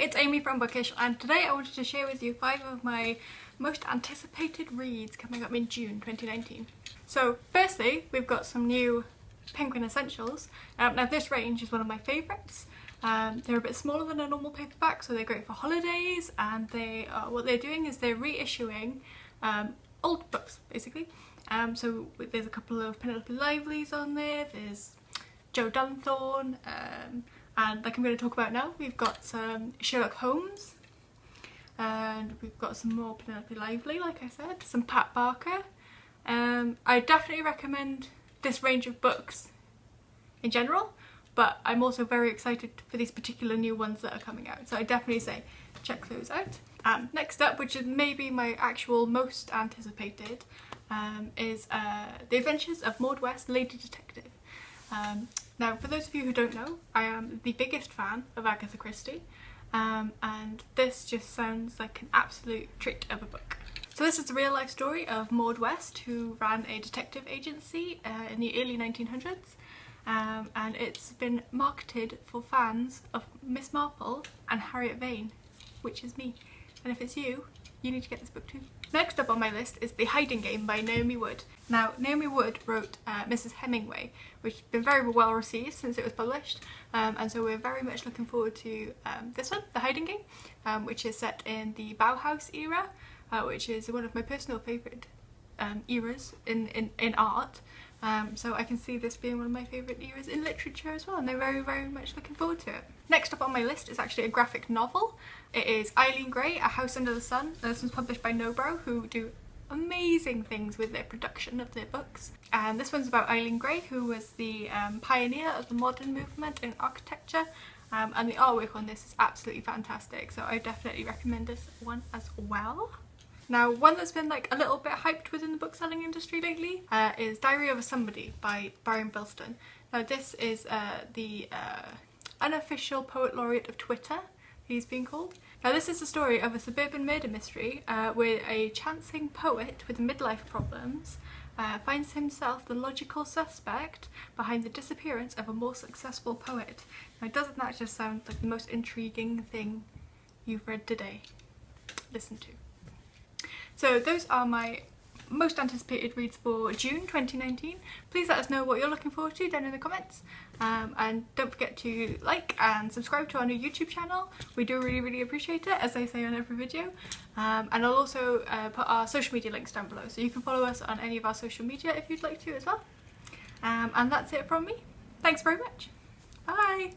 it's Amy from Bookish, and today I wanted to share with you 5 of my most anticipated reads coming up in June 2019. So firstly, we've got some new Penguin Essentials. Now this range is one of my favourites. They're a bit smaller than a normal paperback, so they're great for holidays, and what they're doing is they're reissuing old books, basically. So there's a couple of Penelope Lively's on there, there's Joe Dunthorne, and like I'm going to talk about now, we've got some Sherlock Holmes, and we've got some more Penelope Lively, like I said, some Pat Barker. I definitely recommend this range of books in general, but I'm also very excited for these particular new ones that are coming out, so I definitely say check those out. Next up, which is maybe my actual most anticipated, is The Adventures of Maud West, Lady Detective. Now, for those of you who don't know, I am the biggest fan of Agatha Christie, and this just sounds like an absolute treat of a book. So this is the real life story of Maud West, who ran a detective agency in the early 1900s, and it's been marketed for fans of Miss Marple and Harriet Vane, which is me. And if it's you, you need to get this book too. Next up on my list is The Hiding Game by Naomi Wood. Now, Naomi Wood wrote Mrs. Hemingway, which has been very well received since it was published, and so we're very much looking forward to this one, The Hiding Game, which is set in the Bauhaus era, which is one of my personal favourite eras in art. So I can see this being one of my favourite eras in literature as well, and I'm very much looking forward to it. Next up on my list is actually a graphic novel. It is Eileen Gray, A House Under the Sun. This one's published by Nobrow, who do amazing things with their production of their books. And this one's about Eileen Gray, who was the pioneer of the modern movement in architecture, and the artwork on this is absolutely fantastic, so I definitely recommend this one as well. Now, one that's been like a little bit hyped within the book selling industry lately is Diary of a Somebody by Byron Boston. Now this is the unofficial poet laureate of Twitter, he's been called. Now this is the story of a suburban murder mystery where a chancing poet with midlife problems finds himself the logical suspect behind the disappearance of a more successful poet. Now doesn't that just sound like the most intriguing thing you've read today? Listen to. So those are my most anticipated reads for June 2019. Please let us know what you're looking forward to down in the comments, and don't forget to like and subscribe to our new YouTube channel. We do really appreciate it, as I say on every video, and I'll also put our social media links down below, so you can follow us on any of our social media if you'd like to as well. And that's it from me. Thanks very much. Bye!